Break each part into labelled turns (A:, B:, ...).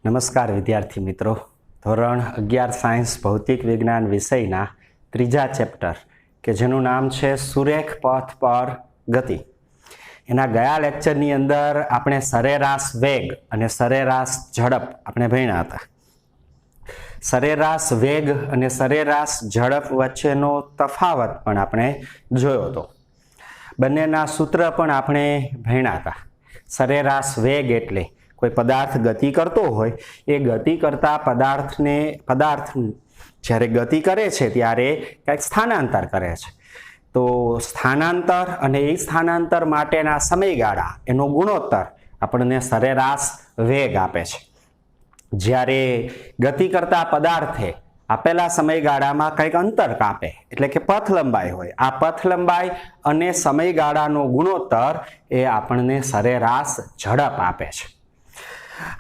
A: નમસ્કાર વિદ્યાર્થી મિત્રો, ધોરણ 11 સાયન્સ ભૌતિક વિજ્ઞાન વિષયના ત્રીજા ચેપ્ટર કે જેનું નામ છે સુરેખ પથ પર ગતિ. એના ગયા લેક્ચરની અંદર આપણે સરેરાશ વેગ અને સરેરાશ ઝડપ આપણે ભણ્યા હતા. સરેરાશ વેગ અને સરેરાશ ઝડપ વચ્ચેનો તફાવત પણ આપણે જોયો હતો. બંનેના સૂત્ર પણ આપણે ભણ્યા હતા. સરેરાશ વેગ એટલે કોઈ પદાર્થ ગતિ કરતો હોય એ ગતિ કરતા પદાર્થ જ્યારે ગતિ કરે છે ત્યારે કંઈક સ્થાનાંતર કરે છે. તો સ્થાનાંતર અને એ સ્થાનાંતર માટેના સમયગાળા એનો ગુણોત્તર આપણને સરેરાશ વેગ આપે છે. જ્યારે ગતિ કરતા પદાર્થે આપેલા સમયગાળામાં કંઈક અંતર કાપે એટલે કે પથ લંબાઈ હોય, આ પથ લંબાઈ અને સમયગાળાનો ગુણોત્તર એ આપણને સરેરાશ ઝડપ આપે છે.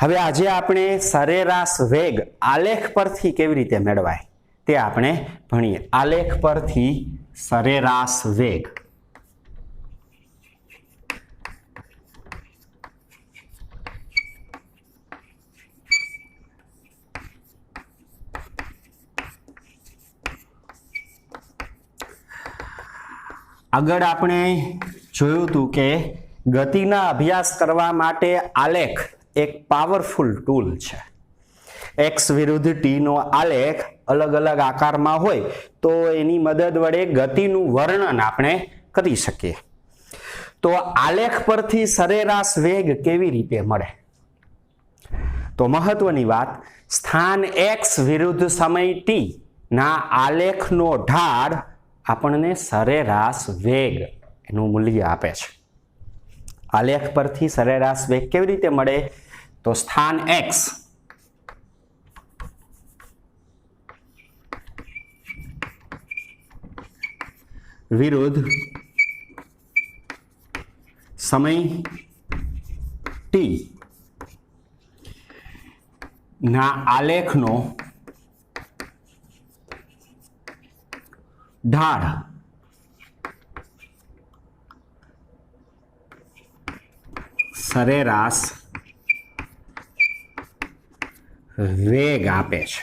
A: હવે આજે આપણે સરેરાશ વેગ આલેખ પરથી કેવી રીતે મેળવાય તે આપણે ભણીએ. આલેખ પરથી સરેરાશ વેગ. આગળ આપણે જોયું હતું કે ગતિના અભ્યાસ કરવા માટે આલેખ એક પાવરફુલ ટૂલ છે. એક્સ વિરુદ્ધ ટી નો આલેખ અલગ અલગ આકારમાં હોય તો એની મદદ વડે ગતિનું વર્ણન આપણે કરી શકીએ. તો આલેખ પરથી સરેરાશ વેગ કેવી રીતે મળે? તો મહત્વની વાત, સ્થાન એક્સ વિરુદ્ધ સમય ટી ના આલેખનો ઢાળ આપણને સરેરાશ વેગ એનું મૂલ્ય આપે છે. આલેખ પરથી સરેરાશ વેગ કેવી રીતે મળે? તો સ્થાન x વિરુદ્ધ સમય t ના આલેખનો ઢાળ સરેરાશ વેગ આપે છે.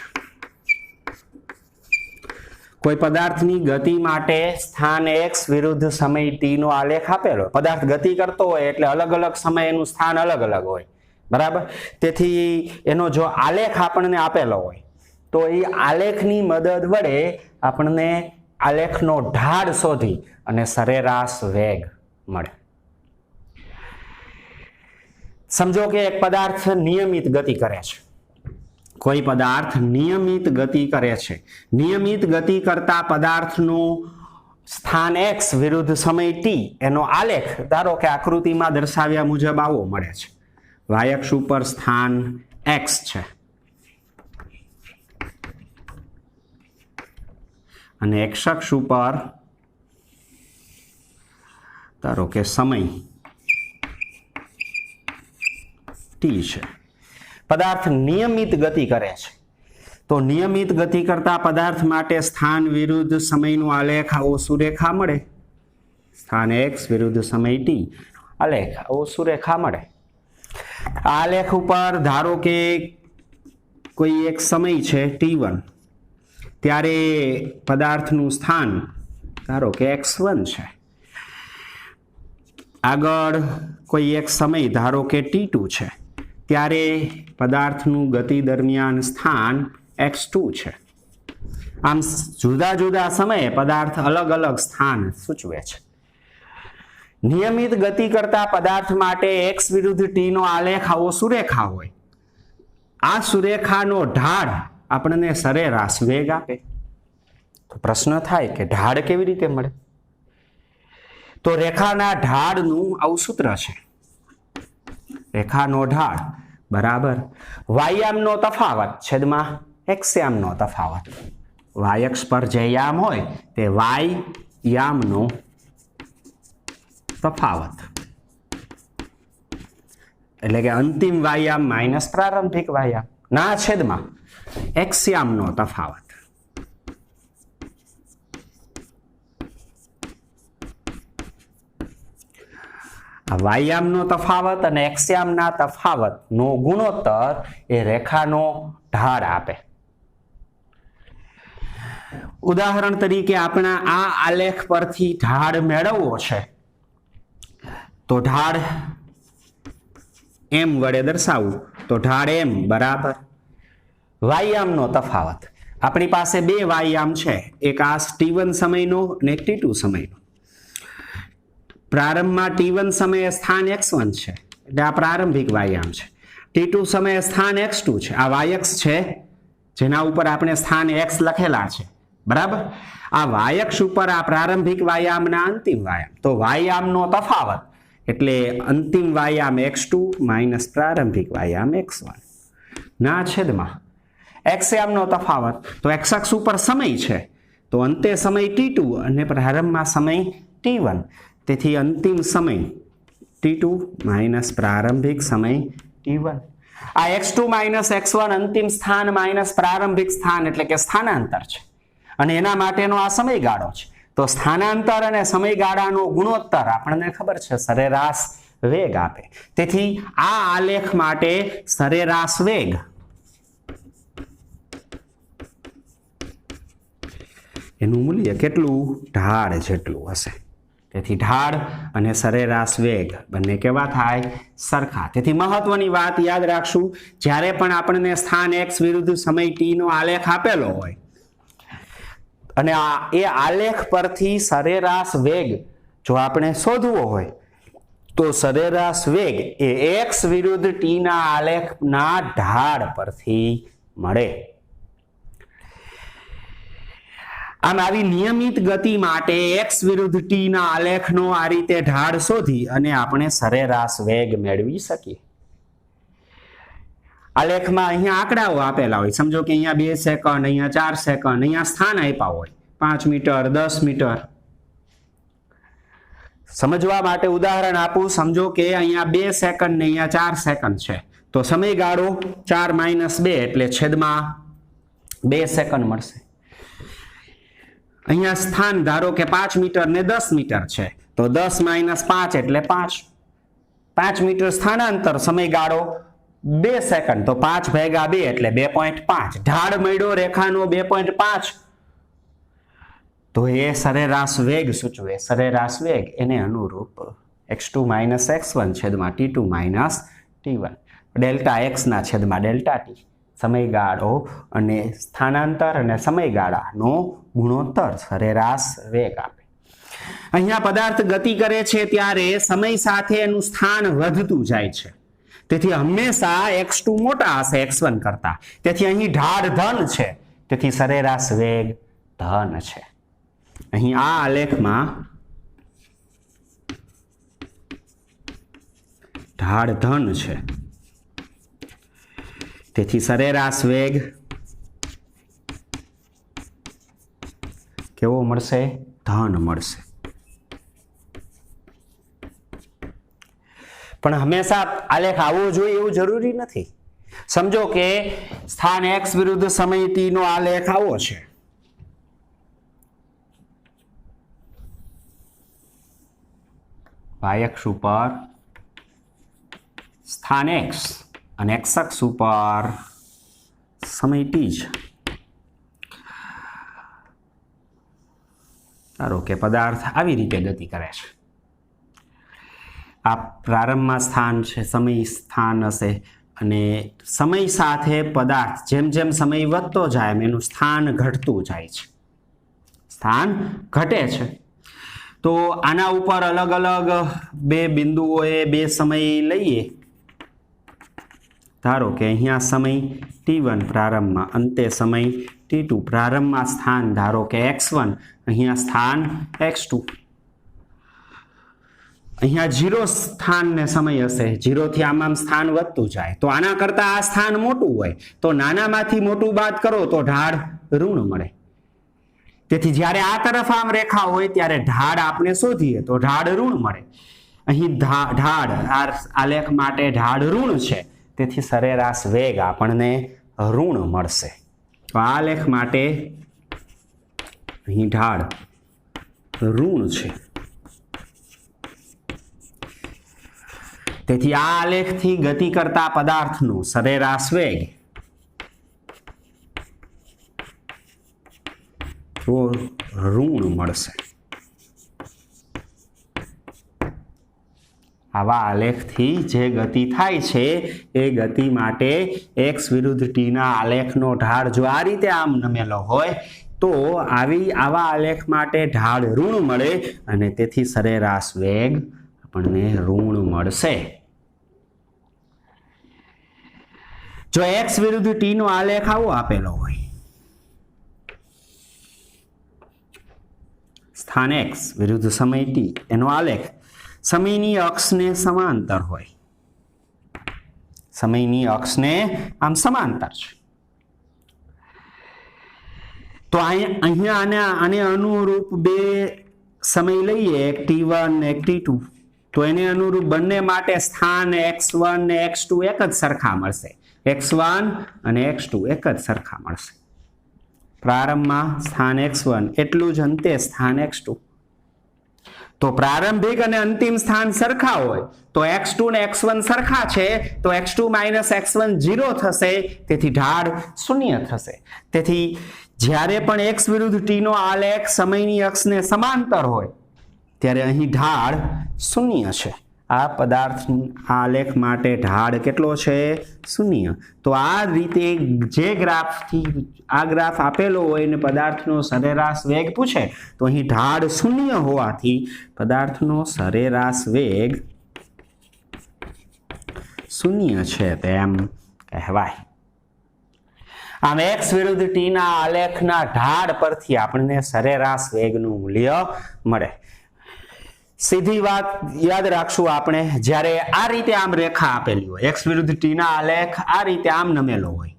A: કોઈ પદાર્થની ગતિ માટે સ્થાન x વિરુદ્ધ સમય t નો આલેખ આપેલો. પદાર્થ ગતિ કરતો હોય એટલે અલગ અલગ સમય એનું સ્થાન અલગ અલગ હોય, બરાબર? તેથી એનો જો આલેખ આપણને આપેલો હોય તો એ આલેખની મદદ વડે આપણને આલેખનો ઢાળ શોધી અને સરેરાશ વેગ મળે. સમજો કે એક પદાર્થ નિયમિત ગતિ કરે છે. કોઈ પદાર્થ નિયમિત ગતિ કરે છે. નિયમિત ગતિ કરતા પદાર્થનું સ્થાન x વિરુદ્ધ સમય t એનો આલેખ ધારો કે આકૃતિમાં દર્શાવ્યા મુજબ આવો મળે છે. y અક્ષ ઉપર સ્થાન x છે અને x અક્ષ ઉપર ધારો કે સમય t છે. પદાર્થ નિયમિત ગતિ કરે છે. તો નિયમિત ગતિ કરતા પદાર્થ માટે સ્થાન વિરુદ્ધ સમયનો આલેખ આવો સુરેખા મળે. સ્થાન x વિરુદ્ધ સમય t આલેખ આવો સુરેખા મળે. આ આલેખ ઉપર ધારો કે કોઈ એક સમય છે t1, ત્યારે પદાર્થનું સ્થાન ધારો કે x1 છે. આગળ કોઈ એક સમય ધારો કે t2 છે, ત્યારે પદાર્થનું ગતિ દરમિયાન સ્થાન x2 છે. આમ જુદા જુદા સમયે પદાર્થ અલગ અલગ સ્થાન સૂચવે છે. નિયમિત ગતિ કરતા પદાર્થ માટે x વિરુદ્ધ t નો આલેખ આવો સુરેખા હોય. આ સુરેખાનો ઢાળ આપણને સરેરાશ વેગ આપે. તો પ્રશ્ન થાય કે ઢાળ કેવી રીતે મળે? તો રેખાના ઢાળનું આવું સૂત્ર છે. રેખાનો ઢાળ બરાબર વાયામનો તફાવત છેદમાં x યામનો તફાવત. y અક્ષ પર જે યામ હોય તે y યામનો તફાવત, એટલે કે અંતિમ વાયામ માઇનસ પ્રારંભિક વાયામ ના છેદમાં x યામનો તફાવત. વાયામનો તફાવત અને એક્સયામના તફાવતનો ગુણોત્તર એ રેખાનો ઢાળ આપે. ઉદાહરણ તરીકે આપણા આ આલેખ પરથી ઢાળ મેળવવો છે તો ઢાળ એમ વડે દર્શાવવું તો ઢાળ એમ બરાબર વાયામનો તફાવત. આપણી પાસે બે વાયામ છે, એક આ t1 સમયનો અને એક t2 સમયનો. પ્રારંભમાં t1 સમયે સ્થાન x1 છે એટલે આ પ્રારંભિક વાયામ છે. t2 સમયે સ્થાન x2 છે, આ વાયક્ષ છે જેના ઉપર આપણે સ્થાન x લખેલા છે બરાબર. આ વાયક્ષ ઉપર આ પ્રારંભિક વાયામના અંતિમ વાયામ, તો વાયામનો તફાવત એટલે અંતિમ વાયામ x2 માઇનસ પ્રારંભિક વાયામ x1 ના છેદમાં એક્સયામનો તફાવત, તો x અક્ષ ઉપર સમય છે તો અંતે સમય t2 અને પ્રારંભમાં સમય t1, તેથી અંતિમ સમય t2 માઇનસ પ્રારંભિક સમય t1. આ x2 માઇનસ x1 અંતિમ સ્થાન માઇનસ પ્રારંભિક સ્થાન એટલે કે સ્થાનાંતર છે અને એના માટેનો આ સમયગાળો છે. તો સ્થાનાંતર અને સમયગાળાનો ગુણોત્તર આપણને ખબર છે સરેરાશ વેગ આપે. તેથી આ આલેખ માટે સરેરાશ વેગ એનું મૂલ્ય કેટલું? ઢાળ જેટલું હશે. તેથી ઢાળ અને સરેરાશ વેગ બંને કેવા થાય? સરખા. તેથી મહત્વની વાત યાદ રાખશું, જ્યારે પણ આપણને સ્થાન x વિરુદ્ધ સમય t નો આલેખ આપેલો હોય અને એ આલેખ પરથી સરેરાશ વેગ જો આપણે શોધવો હોય તો સરેરાશ વેગ એ x વિરુદ્ધ t ના આલેખના ઢાળ પરથી મળે. આમ આવી નિયમિત ગતિ માટે x વિરુદ્ધ t ના આલેખનો આ રીતે ઢાળ શોધી અને આપણે સરેરાશ વેગ મેળવી શકીએ. આલેખમાં અહીંયા આંકડાઓ આપેલા હોય, સમજો કે અહીંયા 2 સેકન્ડ, અહીંયા 4 સેકન્ડ, અહીંયા સ્થાન આપ્યા હોય 5 મીટર, 10 મીટર. સમજવા માટે ઉદાહરણ આપું, સમજો કે અહીંયા 2 સેકન્ડ ને અહીંયા 4 સેકન્ડ છે તો સમયગાળો 4 માઇનસ 2 એટલે છેદમાં 2 સેકન્ડ મળશે. અહીંયા સ્થાન ધારો કે 5 મીટર ને 10 મીટર છે તો 10 માઇનસ 5 એટલે 5 મીટર સ્થાનાંતર, સમયગાળો 2 સેકન્ડ તો 5 ભાગ્યા 2 એટલે 2.5. ઢાળ મળ્યો રેખાનો 2.5, તો એ સરેરાશ વેગ સૂચવે. સરેરાશ વેગ એને અનુરૂપ x2 માઇનસ x1 છેદમાં t2 minus t1 delta x ના છેદમાં ડેલ્ટા t. સમયગાળો અને સ્થાનાંતર અને સમયગાળાનો ગુણોત્તર સરેરાશ વેગ આપે. અહીંયા પદાર્થ ગતિ કરે છે ત્યારે સમય સાથે એનું સ્થાન વધતું જાય છે, તેથી હંમેશા x2 મોટા હશે x1 કરતા. તેથી અહીં ઢાળ ધન છે, તેથી સરેરાશ વેગ ધન છે. અહીં આ આલેખમાં ઢાળ ધન છે, તેથી સરેરાશ વેગ કેવો મળશે? ધન મળશે. પણ હંમેશા આલેખ આવવો જોઈએ એવું જરૂરી નથી. સમજો કે સ્થાન x વિરુદ્ધ સમય t નો આલેખ આવો છે, y અક્ષ ઉપર સ્થાન x અને x અક્ષ ઉપર સમય t છે. ધારો કે પદાર્થ આવી રીતે ગતિ કરે છે. આ પ્રારંભમાં સ્થાન છે, સમય સ્થાન હશે અને સમય સાથે પદાર્થ જેમ જેમ સમય વધતો જાય એનું સ્થાન ઘટતું જાય છે, સ્થાન ઘટે છે. તો આના ઉપર અલગ અલગ બે બિંદુઓએ બે સમય લઈએ. ધારો કે અહીંયા સમય t1 પ્રારંભમાં, અંતે સમય t2. પ્રારંભમાં સ્થાન ધારો કે x1, અહીંયા સ્થાન x2. અહીંયા 0 સ્થાન ને સમય હશે, 0 થી આમ સ્થાન વધતું જાય. તો આના કરતા આ સ્થાન મોટું હોય તો નાનામાંથી મોટું બાદ કરો તો ઢાળ ઋણ મળે. તેથી જ્યારે આ તરફ આમ રેખા હોય ત્યારે ઢાળ આપણે શોધીએ તો ઢાળ ઋણ મળે. અહીં ઢાળ આલેખ માટે ઢાળ ઋણ છે, તેથી સરેરાશ વેગ આપણને ઋણ મળશે. તો આ આલેખ માટે અહીં ઢાળ ઋણ છે. તેથી આ આલેખથી ગતિ કરતા પદાર્થનો સરેરાશ વેગ ઋણ મળશે. આવા આલેખથી જે ગતિ થાય છે એ ગતિ માટે x વિરુદ્ધ t ના આલેખનો ઢાળ જો આ રીતે આમ નમેલો હોય તો આવા આલેખ માટે ઢાળ ઋણ મળે અને તેથી સરેરાશ વેગ આપણને ઋણ મળશે. જો x વિરુદ્ધ t નો આલેખ આવો આપેલો હોય, સ્થાન x વિરુદ્ધ સમય t એનો આલેખ સમયની અક્ષને સમાંતર હોય, સમયની અક્ષને આમ સમાંતર છે, તો અહીંયા આને અનુરૂપ બે સમય લઈએ, એક t1 એક t2, તો એને અનુરૂપ બંને માટે સ્થાન x1 ને x2 એક જ સરખા મળશે. x1 અને x2 એક જ સરખા મળશે. પ્રારંભમાં સ્થાન x1 એટલું જ અંતે સ્થાન x2. તો પ્રારંભિક અને અંતિમ સ્થાન સરખા હોય તો x2 ને x1 સરખા છે તો x2 માઇનસ x1 0 થશે, તેથી ઢાળ શૂન્ય થશે. તેથી જ્યારે પણ x વિરુદ્ધ t નો આલેખ સમયની અક્ષને સમાંતર હોય ત્યારે અહીં ઢાળ શૂન્ય છે. આ પદાર્થ આલેખ માટે ઢાળ કેટલો છે? શૂન્ય. તો આ રીતે જે ગ્રાફથી આ ગ્રાફ આપેલો હોય ને પદાર્થનો સરેરાશ વેગ પૂછે તો અહીં ઢાળ શૂન્ય હોવાથી પદાર્થનો સરેરાશ વેગ શૂન્ય છે તેમ કહેવાય. આમ x વિરુદ્ધ t ના આલેખના ઢાળ પરથી આપણને સરેરાશ વેગનું મૂલ્ય મળે. સીધી વાત યાદ રાખશું આપણે, જ્યારે આ રીતે આમ રેખા આપેલી હોય, x વિરુદ્ધ t ના આલેખ આ રીતે આમ નમેલો હોય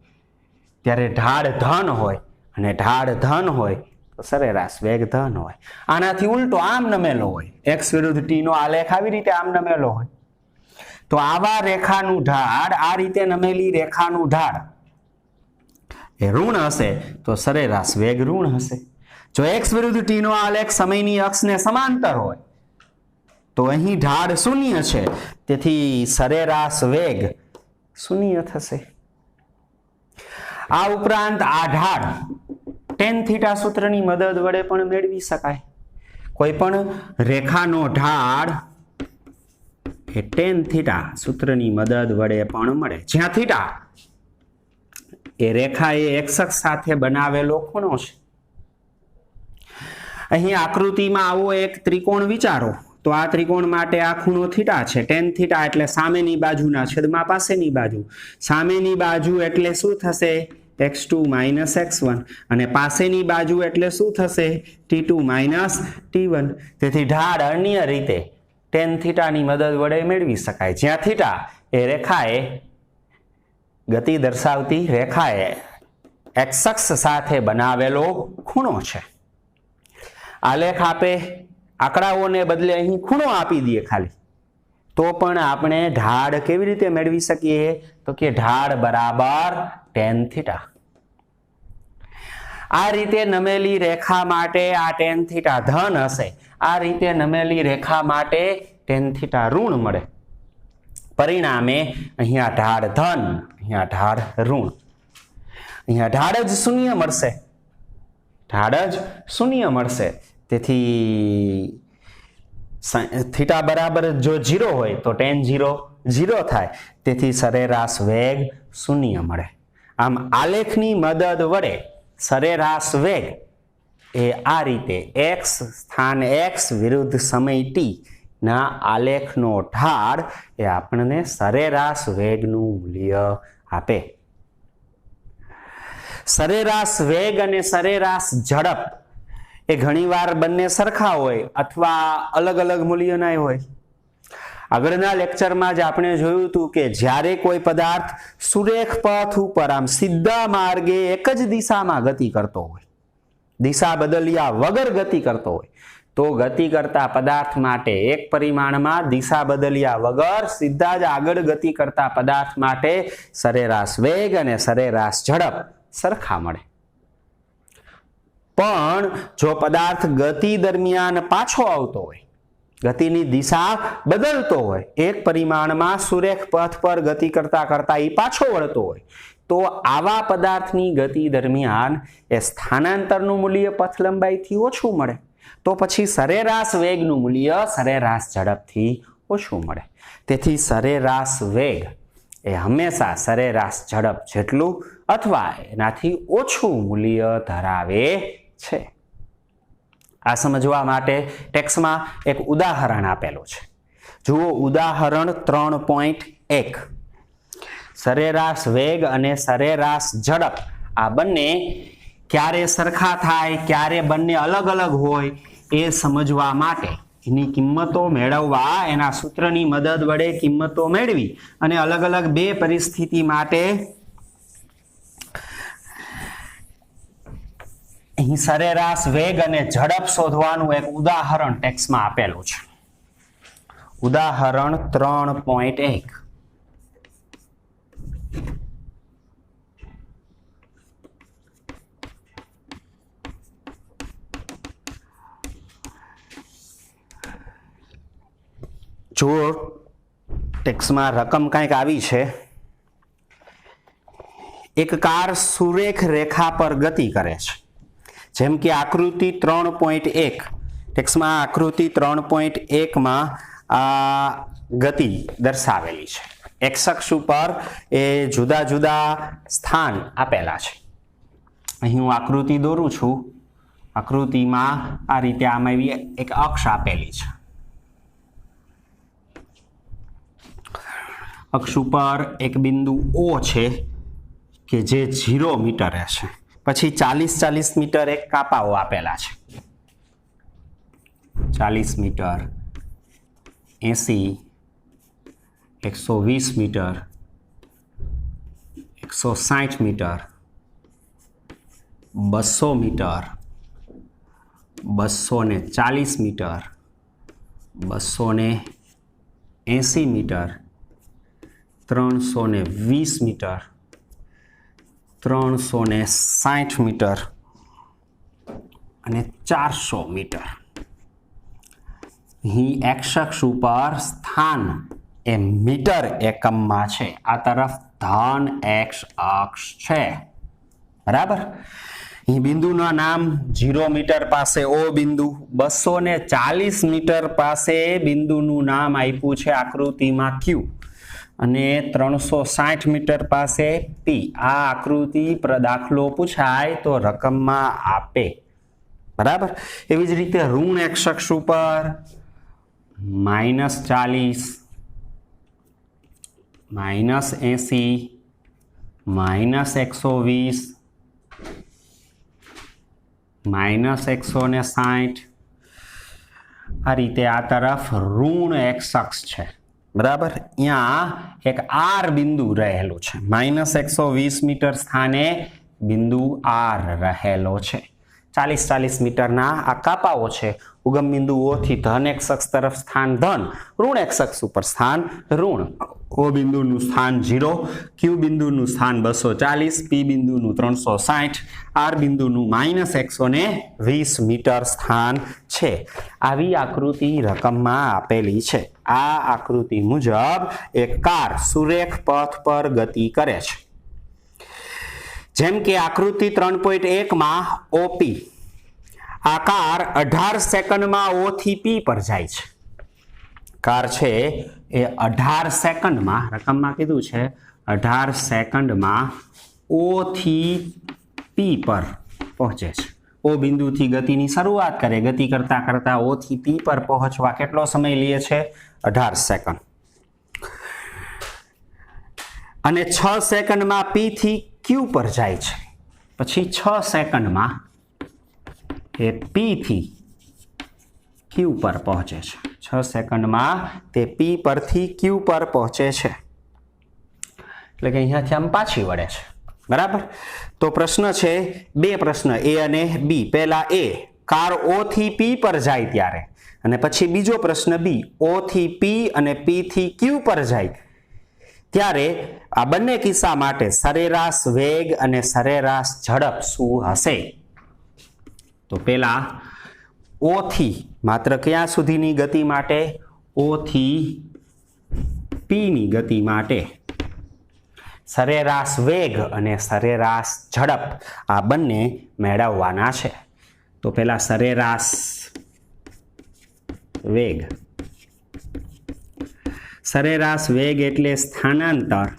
A: ત્યારે ઢાળ ધન હોય, અને ઢાળ ધન હોય તો સરેરાશ વેગ ધન હોય. આનાથી ઉલટો આમ નમેલો હોય, x વિરુદ્ધ t નો આલેખ આવી રીતે આમ નમેલો હોય તો આવા રેખાનું ઢાળ, આ રીતે નમેલી રેખાનું ઢાળ એ ઋણ હશે તો સરેરાશ વેગ ઋણ હશે. જો x વિરુદ્ધ t નો આલેખ સમયની અક્ષને સમાંતર હોય તો અહીં ઢાળ શૂન્ય છે, તેથી સરેરાશ વેગ શૂન્ય થશે. આ ઉપરાંત આ ઢાળ tan θ સૂત્રની મદદ વડે પણ મેળવી શકાય. કોઈ પણ રેખાનો ઢાળ એ tan θ સૂત્રની મદદ વડે પણ મળે, જ્યાં θ એ રેખા એ x અક્ષ સાથે બનાવેલો ખૂણો છે. અહીં આકૃતિમાં આવો એક ત્રિકોણ વિચારો તો આ ત્રિકોણ માટે આ ખૂણો θ છે. tan θ એટલે સામેની બાજુના છેદમાં પાસેની બાજુ. સામેની બાજુ એટલે શું થશે? x2 માઇનસ x1, અને પાસેની બાજુ એટલે શું થશે? t2 minus t1. તેથી ઢાળ અન્ય રીતે tan θ ની મદદ વડે મેળવી શકાય, જ્યાં θ એ રેખાએ ગતિ દર્શાવતી રેખાએ x અક્ષ સાથે બનાવેલો ખૂણો છે. આલેખ આપે, આંકડાઓને બદલે અહીં ખૂણો આપી દઈએ ખાલી, તો પણ આપણે ઢાળ કેવી રીતે મેળવી શકીએ? તો કે ઢાળ બરાબર tan θ. આ રીતે નમેલી રેખા માટે આ tan θ ધન હશે, આ રીતે નમેલી રેખા માટે tan θ ઋણ મળે. પરિણામે અહીંયા ઢાળ ધન, અહીંયા ઢાળ ઋણ. અહીંયા ઢાળ જ શૂન્ય મળશે, ઢાળ જ શૂન્ય મળશે. તેથી θ બરાબર જો 0 હોય તો tan 0 0 થાય, તેથી સરેરાશ વેગ શૂન્ય મળે. આમ આલેખની મદદ વડે સરેરાશ વેગ એ આ રીતે x સ્થાન x વિરુદ્ધ સમય t ના આલેખનો ઢાળ એ આપણને સરેરાશ વેગનું મૂલ્ય આપે. સરેરાશ વેગ અને સરેરાશ ઝડપ એ ઘણીવાર બંને સરખા હોય અથવા અલગ અલગ મૂલ્યના હોય. આગળના લેક્ચરમાં જ આપણે જોયું હતું કે જ્યારે કોઈ પદાર્થ સુરેખ પથ ઉપર આમ સીધા માર્ગે એક જ દિશામાં ગતિ કરતો હોય, દિશા બદલ્યા વગર ગતિ કરતો હોય, તો ગતિ કરતા પદાર્થ માટે એક પરિમાણમાં દિશા બદલ્યા વગર સીધા જ આગળ ગતિ કરતા પદાર્થ માટે સરેરાશ વેગ અને સરેરાશ ઝડપ સરખા મળે. પણ જો પદાર્થ ગતિ દરમિયાન પાછો આવતો હોય ગતિની દિશા બદલતો હોય, એક પરિમાણમાં સુરેખ પથ પર ગતિ કરતા કરતા એ પાછો વળતો હોય, તો આવા પદાર્થની ગતિ દરમિયાન એ સ્થાનાંતરનું મૂલ્ય પથ લંબાઈથી ઓછું મળે, તો પછી સરેરાશ વેગનું મૂલ્ય સરેરાશ ઝડપથી ઓછું મળે. તેથી સરેરાશ વેગ એ હંમેશા સરેરાશ ઝડપ જેટલું અથવા એનાથી ઓછું મૂલ્ય ધરાવે છે. આ સમજવા માટે ટેક્સ્ટમાં એક ઉદાહરણ આપેલું છે. જુઓ ઉદાહરણ 3.1. સરેરાશ વેગ અને સરેરાશ ઝડપ આ બંને ક્યારે સરખા થાય, ક્યારે બંને અલગ અલગ હોય એ સમજવા માટે એની કિંમતો મેળવવા, એના સૂત્રની મદદ વડે કિંમતો મેળવી અને અલગ અલગ બે પરિસ્થિતિ માટે અહીં સરેરાશ વેગ અને ઝડપ શોધવાનું એક ઉદાહરણ ટેક્સ્ટમાં આપેલું છે. ઉદાહરણ 3.1. જો ટેક્સ્ટમાં રકમ કંઈક આવી છે. એક કાર સુરેખ રેખા પર ગતિ કરે છે, જેમ કે આકૃતિ 3.1. ટેક્સ્ટમાં આકૃતિ 3.1માં આ ગતિ દર્શાવેલી છે. એક્સ અક્ષ ઉપર એ જુદા જુદા સ્થાન આપેલા છે. અહીં હું આકૃતિ દોરું છું. આકૃતિમાં આ રીતે આમાં એવી એક અક્ષ આપેલી છે. અક્ષ ઉપર એક બિંદુ O છે કે જે 0 મીટરે છે. પછી 40 મીટર એક કાપાઓ આપેલા છે. 40 metre, 80, 120 metre, 160 metre, 200 metre, 240 metre, 280 metre, 320 metre, 360 metre અને 400 મીટર. અહીં એક્સ અક્ષ ઉપર સ્થાન એ મીટર એકમમાં છે. આ તરફ ધન એક્સ અક્ષ છે. બરાબર. અહીં બિંદુના નામ 0 મીટર પાસે O બિંદુ, 240 મીટર પાસે બિંદુનું નામ આપ્યું છે આકૃતિમાં Q અને 360 મીટર પાસે P. આ આકૃતિ દાખલો પૂછાય તો રકમમાં આપે. બરાબર. એવી જ રીતે ઋણ એક્સ અક્ષ ઉપર -40, -80, -120, -160 આ રીતે આ તરફ ઋણ એક્સ અક્ષ છે. બરાબર. અહીંયા એક R બિંદુ રહેલું છે. -120 મીટર સ્થાને બિંદુ R રહેલો છે. 40 મીટરના આ કાપાઓ છે. ઉગમ બિંદુઓથી ધન એક્સ અક્ષ તરફ સ્થાન ધન, ઋણ એક્સ અક્ષ ઉપર સ્થાન ઋણ. O બિંદુનું સ્થાન 0, Q બિંદુનું સ્થાન 240, P બિંદુનું 360, R બિંદુનું -120 મીટર સ્થાન છે. આવી આકૃતિ રકમમાં આપેલી છે. આ આકૃતિ મુજબ એક કાર સુરેખ પથ પર ગતિ કરે છે. જેમ કે આકૃતિ 3.1માં OP. આ કાર 18 સેકન્ડમાં O થી P પર જાય છે. કાર છે એ 18 સેકન્ડમાં, રકમમાં કીધું છે 18 સેકન્ડમાં O થી P પર પહોંચે છે. O બિંદુથી ગતિની શરૂઆત કરે, ગતિ કરતા કરતા O થી P પર પહોંચવા કેટલો સમય લે છે? 18 સેકન્ડ. અને 6 સેકન્ડમાં P થી Q પર જાય છે. પછી 6 સેકન્ડમાં એ P થી Q પર પહોંચે છે. 6 સેકન્ડમાં તે P પરથી Q પર પહોંચે છે. એટલે કે અહીંયાથી આમ પાછી વળે છે. બરાબર. તો પ્રશ્ન છે, બે પ્રશ્ન A અને B. પહેલા A, કાર O થી P પર જાય ત્યારે, અને પછી બીજો પ્રશ્ન B, O થી P અને P થી Q પર જાય ત્યારે આ બંને કિસ્સા માટે સરેરાશ વેગ અને સરેરાશ ઝડપ શું હશે? તો પહેલા O થી માત્ર ક્યાં સુધીની ગતિ માટે? O થી P ની ગતિ માટે સરેરાશ વેગ અને સરેરાશ ઝડપ આ બંને મેળવવાના છે. તો પહેલા સરેરાશ વેગ. સરેરાશ વેગ એટલે સ્થાનાંતર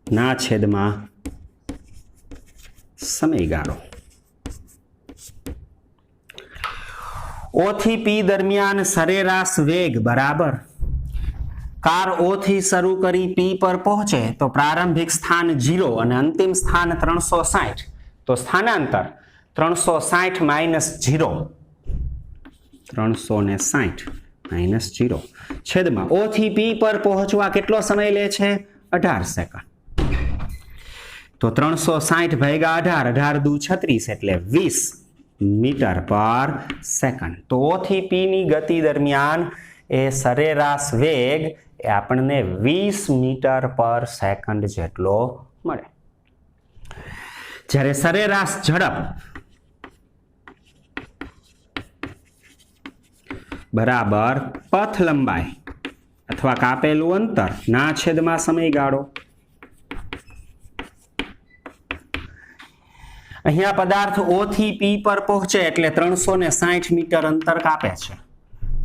A: ના છેદમાં સમયગાળો. O થી P દરમિયાન સરેરાશ વેગ બરાબર કાર O થી શરૂ કરી P પર પહોંચે તો પ્રારંભિક સ્થાન 0 અને અંતિમ સ્થાન 360. તો સ્થાનાંતર 360 માઇનસ 0 360 માઇનસ 0 છેદમાં O થી P પર પહોંચવા કેટલો સમય લે છે? 18 સેકન્ડ. તો 360 ભાગ્યા 18 18 દુ 36 એટલે 20 મીટર પર સેકન્ડ. તો O થી P ની ગતિ દરમિયાન એ સરેરાશ વેગ એ આપણને 20 મીટર પર સેકન્ડ જેટલો મળે. જ્યારે સરેરાશ ઝડપ બરાબર પથ લંબાઈ અથવા કાપેલું અંતર ના છેદમાં સમયગાળો. અહીંયા પદાર્થ O થી P પર પહોંચે એટલે 360 મીટર અંતર કાપે છે.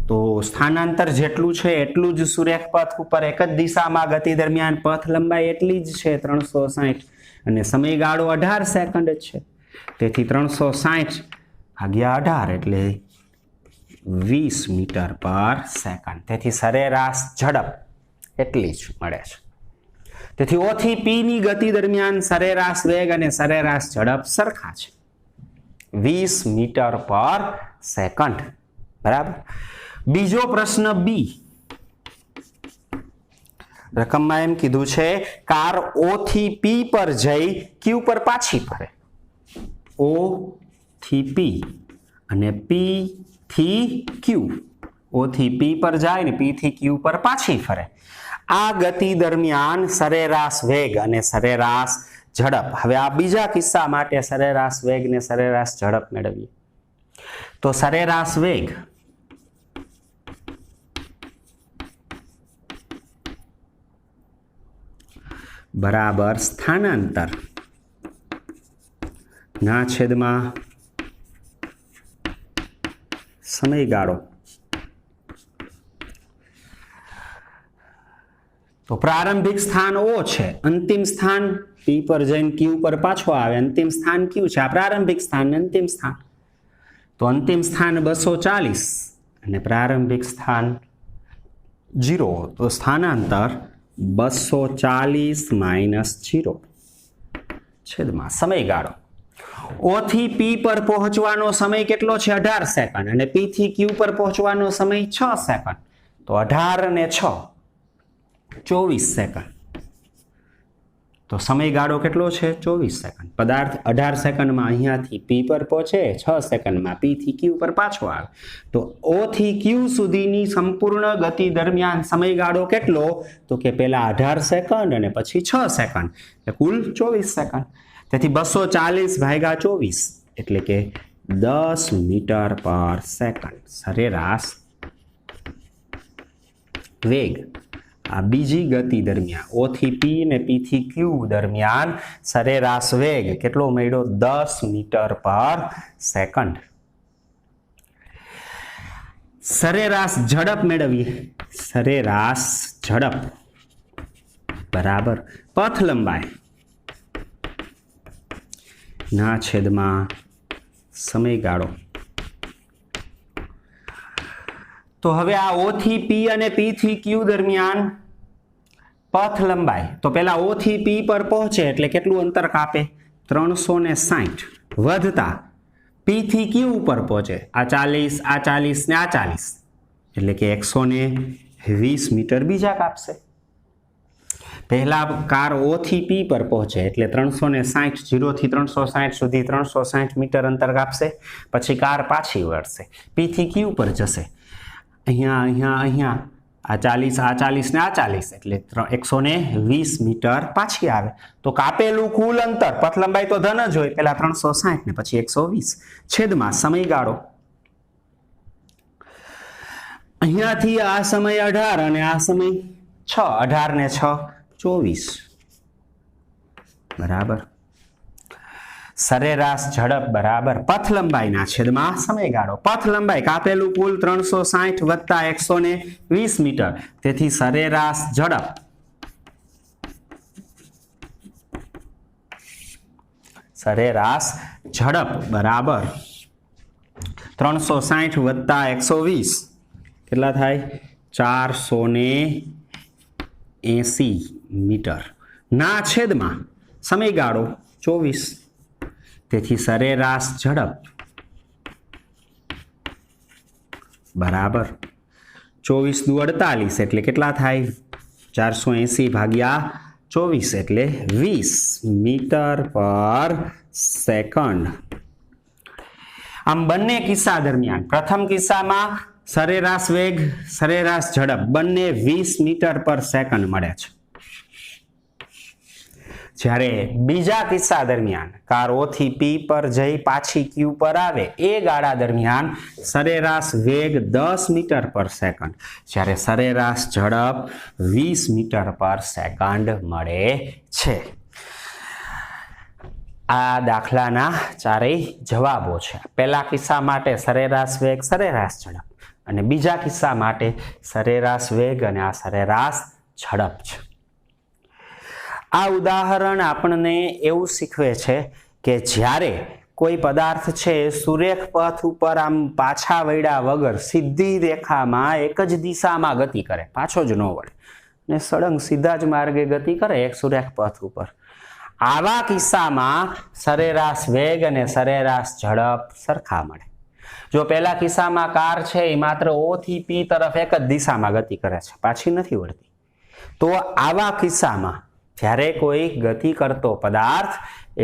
A: તો સ્થાનાંતર જેટલું છે એટલું જ સુરેખ પથ ઉપર એક જ દિશામાં ગતિ દરમિયાન પથ લંબાઈ એટલી જ છે 360 અને સમયગાળો 18 સેકન્ડ જ છે. તેથી 360 ભાગ્યા 18 એટલે 20 મીટર પર સેકન્ડ. તેથી સરેરાશ ઝડપ એટલી જ મળે છે. તેથી O થી P ની ગતિ દરમિયાન સરેરાશ વેગ અને સરેરાશ ઝડપ સરખા છે 20 મીટર પર સેકન્ડ. બરાબર. બીજો પ્રશ્ન બી. રકમમાં એમ કીધું છે કાર O થી P પર જઈ Q પર પાછી ફરે. O થી P અને P થી Q. O થી P પર જાય ને P થી Q પર પાછી ફરે. આ ગતિ દરમિયાન સરેરાશ વેગ અને સરેરાશ ઝડપ. હવે આ બીજા કિસ્સા માટે સરેરાશ વેગ ને સરેરાશ ઝડપ મેળવીએ. તો સરેરાશ વેગ બરાબર સ્થાનાંતર ના છેદમાં સમયગાળો. તો પ્રારંભિક સ્થાન O છે, અંતિમ સ્થાન P પર જઈને Q પર પાછો આવે. અંતિમ સ્થાન Q છે, આ પ્રારંભિક સ્થાન અંતિમ સ્થાન. તો અંતિમ સ્થાન 240 અને પ્રારંભિક સ્થાન 0. તો સ્થાનાંતર 240 માઇનસ 0 છેદમાં સમયગાળો. O થી P પર પહોંચવાનો સમય કેટલો છે? 18 સેકન્ડ અને P થી Q પર પહોંચવાનો સમય 6 સેકન્ડ. તો 18 અને 6 24 સેકન્ડ. તો સમયગાળો કેટલો છે? 24 સેકન્ડ. પદાર્થ 18 સેકન્ડમાં અહીંયાથી P પર પહોંચે, 6 સેકન્ડમાં P થી Q પર પાછો આવે. તો O થી Q સુધીની સંપૂર્ણ ગતિ દરમિયાન સમયગાળો કેટલો? તો કે પહેલા 18 સેકન્ડ અને પછી 6 સેકન્ડ એટલે કુલ 24 સેકન્ડ. તેથી 240 ભાગ્યા 24 એટલે કે 10 મીટર પર સેકન્ડ સરેરાશ વેગ. આ બીજી ગતિ દરમિયાન O થી P અને P થી Q દરમિયાન સરેરાશ વેગ કેટલો મળ્યો? 10 મીટર પર સેકન્ડ. સરેરાશ ઝડપ મેળવીએ. સરેરાશ ઝડપ બરાબર પથ લંબાઈ ના છેદમાં સમયગાળો. તો હવે આ O થી P અને P થી Q દરમિયાન પથ લંબાઈ. તો પહેલા O થી P પર પહોંચે એટલે કેટલું અંતર કાપે? 360 વધતા P થી Q ઉપર પહોંચે આ 40 આ 40 ને આ 40 એટલે કે 120 મીટર બીજા કાપશે. પહેલા કાર O થી P પર પહોંચે એટલે 360 0 થી 360 સુધી 360 મીટર અંતર કાપશે. પછી કાર પાછી વળશે, P થી Q પર જશે. અહીંયા આ 40 ને આ 40 એટલે 120 મીટર પાછી આવે. તો કાપેલું કુલ અંતર પથ લંબાઈ તો ધન જ હોય, પહેલા 360 ને પછી 120 છેદમાં સમયગાળો. અહીંયાથી આ સમય 18 અને આ સમય 6, 18 ને 6 24 બરાબર. સરેરાશ ઝડપ બરાબર પથ લંબાઈના છેદમાં સમયગાળો. પથ લંબાઈ કાપેલું કુલ 360 વત્તા 120 મીટર. તેથી સરેરાશ ઝડપ બરાબર 360 વત્તા 120 કેટલા થાય? 480 મીટર ના છેદમાં સમયગાળો 24. તેથી સરેરાશ ઝડપ બરાબર 24 દુ 48 એટલે કેટલા થાય? 480 ભાગ્યા 24 એટલે 20 મીટર પર સેકન્ડ. આમ બંને કિસ્સા દરમિયાન પ્રથમ કિસ્સામાં સરેરાશ વેગ સરેરાશ ઝડપ બંને 20 મીટર પર સેકન્ડ મળે છે. જ્યારે બીજા કિસ્સા દરમિયાન કાર O થી P પર જઈ પાછી Q પર આવે એ ગાળા દરમિયાન સરેરાશ વેગ 10 મીટર પર સેકન્ડ જ્યારે સરેરાશ ઝડપ 20 મીટર પર સેકન્ડ મળે છે. આ દાખલાના ચારેય જવાબો છે. પહેલા કિસ્સા માટે સરેરાશ વેગ સરેરાશ ઝડપ અને બીજા કિસ્સા માટે સરેરાશ વેગ અને આ સરેરાશ ઝડપ છે. આ ઉદાહરણ આપણને એવું શીખવે છે કે જ્યારે કોઈ પદાર્થ છે સુરેખ પથ ઉપર આમ પાછા વળ્યા વગર સીધી રેખામાં એક જ દિશામાં ગતિ કરે, પાછો જ ન વળે ને સળંગ સીધા જ માર્ગે ગતિ કરે એક સુરેખ પથ ઉપર, આવા કિસ્સામાં સરેરાશ વેગ અને સરેરાશ ઝડપ સરખા મળે. જો પહેલા કિસ્સામાં કાર છે એ માત્ર O થી P તરફ એક જ દિશામાં ગતિ કરે છે, પાછી નથી વળતી, તો આવા કિસ્સામાં જ્યારે કોઈ ગતિ કરતો પદાર્થ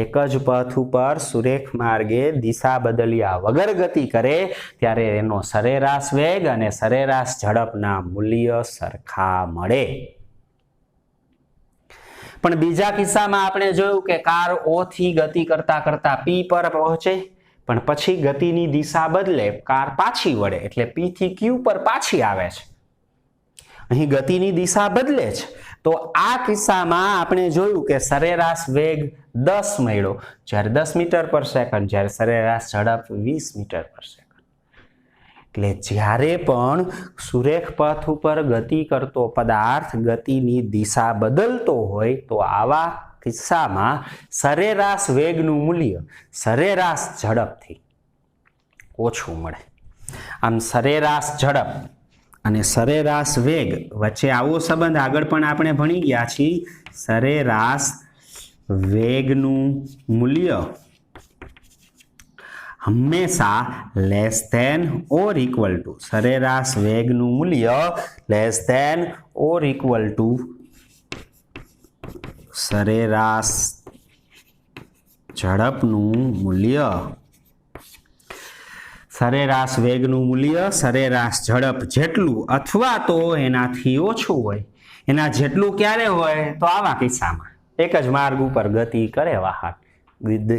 A: એક જ પથ ઉપર સુરેખ માર્ગે દિશા બદલ્યા વગર ગતિ કરે ત્યારે એનો સરેરાશ વેગ અને સરેરાશ ઝડપના મૂલ્ય સરખા મળે. પણ બીજા કિસ્સામાં આપણે જોયું કે કાર O થી ગતિ કરતા કરતા P પર પહોંચે પણ પછી ગતિની દિશા બદલે કાર પાછી વળે એટલે P થી Q પર પાછી આવે છે. અહીં ગતિની દિશા બદલે છે. તો આ કિસ્સામાં આપણે જોયું કે સરેરાશ વેગ 10 મળ્યો જ્યારે 10 મીટર પર સેકન્ડ, જ્યારે સરેરાશ ઝડપ 20 મીટર પર સેકન્ડ. એટલે જ્યારે પણ સુરેખ પથ ઉપર ગતિ કરતો પદાર્થ ગતિની દિશા બદલતો હોય તો આવા કિસ્સામાં સરેરાશ વેગનું મૂલ્ય સરેરાશ ઝડપથી ઓછું મળે. આમ સરેરાશ ઝડપ અને સરેરાશ વેગ વચ્ચે આવો સંબંધ આગળ પણ આપણે ભણી ગયા છીએ. સરેરાશ વેગનું મૂલ્ય હંમેશા less than or equal to સરેરાશ વેગનું મૂલ્ય less than or equal to સરેરાશ ઝડપનું મૂલ્ય. સરેરાશ વેગનું મૂલ્ય સરેરાશ ઝડપ જેટલું અથવા તો એનાથી ઓછું હોય. એના જેટલું ક્યારે હોય? તો આવા કિસ્સામાં એક જ માર્ગ ઉપર ગતિ કરે વાહન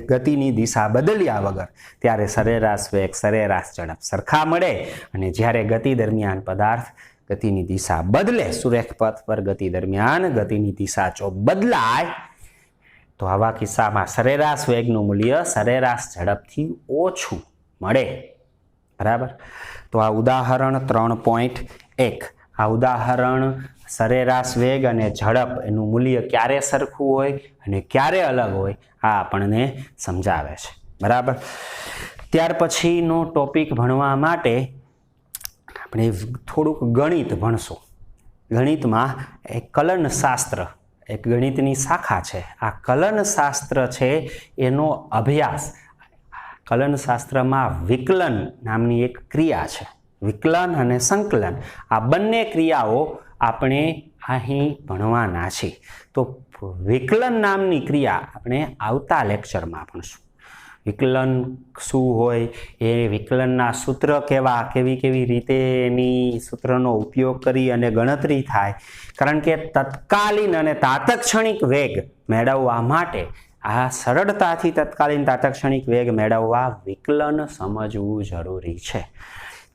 A: ગતિની દિશા બદલ્યા વગર, ત્યારે સરેરાશ વેગ સરેરાશ ઝડપ સરખા મળે. અને જ્યારે ગતિ દરમિયાન પદાર્થ ગતિની દિશા બદલે સુરેખ પથ પર ગતિ દરમિયાન ગતિની દિશા જો બદલાય તો આવા કિસ્સામાં સરેરાશ વેગનું મૂલ્ય સરેરાશ ઝડપથી ઓછું મળે. બરાબર. તો આ ઉદાહરણ 3.1 આ ઉદાહરણ સરેરાશ વેગ અને ઝડપ એનું મૂલ્ય ક્યારે સરખું હોય અને ક્યારે અલગ હોય આ આપણને સમજાવે છે. બરાબર. ત્યાર પછીનો ટોપિક ભણવા માટે આપણે થોડુંક ગણિત ભણશું. ગણિતમાં એક કલનશાસ્ત્ર એક ગણિતની શાખા છે. આ કલનશાસ્ત્ર છે એનો અભ્યાસ. કલનશાસ્ત્રમાં વિકલન નામની એક ક્રિયા છે. વિકલન અને સંકલન આ બંને ક્રિયાઓ આપણે અહીં ભણવાના છે. તો વિકલન નામની ક્રિયા આપણે આવતા લેક્ચરમાં ભણશું. વિકલન શું હોય, એ વિકલનના સૂત્ર કેવી રીતે એની સૂત્રનો ઉપયોગ કરી અને ગણતરી થાય, કારણ કે તત્કાલીન અને તાત્ક્ષણિક વેગ મેળવવા માટે આ સરળતાથી તત્કાલીન તાત્ક્ષણિક વેગ મેળવવા વિકલન સમજવું જરૂરી છે.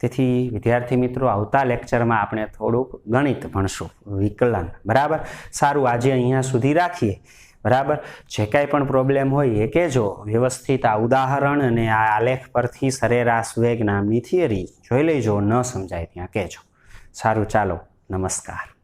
A: તેથી વિદ્યાર્થી મિત્રો, આવતા લેક્ચરમાં આપણે થોડુંક ગણિત ભણશું, વિકલન. બરાબર. સારું, આજે અહીંયા સુધી રાખીએ. બરાબર. જે કાંઈ પણ પ્રોબ્લેમ હોય એ કહેજો. વ્યવસ્થિત આ ઉદાહરણ અને આ આલેખ પરથી સરેરાશ વેગ નામની થિયરી જોઈ લેજો. ન સમજાય ત્યાં કહેજો. સારું, ચાલો, નમસ્કાર.